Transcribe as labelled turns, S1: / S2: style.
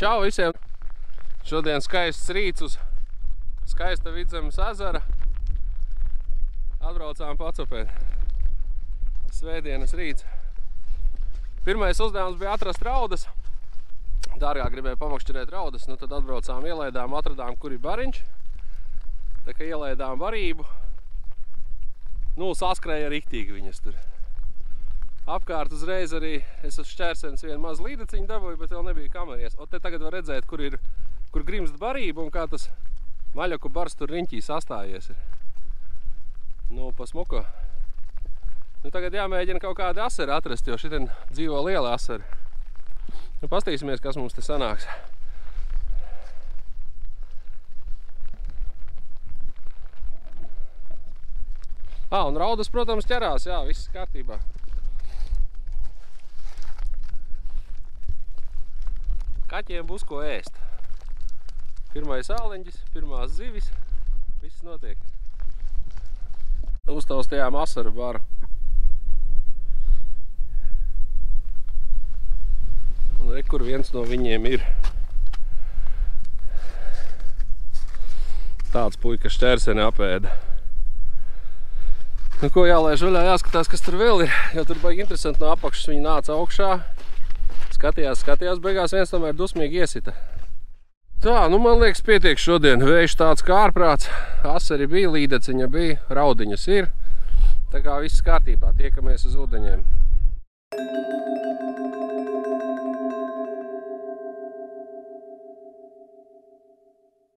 S1: Čau visiem! Šodien skaists rīts uz skaista Vidzemes ezera. Atbraucām pacopēt. Svētdienas rīts. Pirmais uzdevums bija atrast raudas. Dārgā gribēja pamakšķerēt raudas, nu tad atbraucām, ielaidām, atradām, kur ir bariņš. Tā kā ielaidām barību. Nu, saskrēja riktīgi viņas tur. Apkārt uzreiz arī es uz šķērsens vienu mazu līdeciņu dabūju, bet vēl nebija kameries. O te tagad var redzēt, kur grimst barība un kā tas maļaku bars tur riņķī sastājies ir. Nu, pa smuko. Nu, tagad jāmēģina kaut kādi aseri atrast, jo šitien dzīvo liela aseri. Nu, pastīsimies, kas mums te sanāks. Un raudas, protams, ķerās, jā, viss kārtībā. Kaķiem būs ko ēst. Pirmais āleņģis, pirmās zivis, viss notiek. Uztaustījām asaru baru. Un re, kur viens no viņiem ir. Tāds puika šķērseni apēda. Nu, ko jālaiž vaļā, jāskatās, kas tur vēl ir, jo tur baigi interesanti no apakšas viņi nāca augšā. Skatījās, beigās viens tomēr dusmīgi iesita. Tā, nu man liekas pietiek šodien. Vējš tāds kā ārprāts, aseri bija, līdeciņa bija, raudiņas ir. Tā kā viss kārtībā, tiekamies uz ūdeņiem.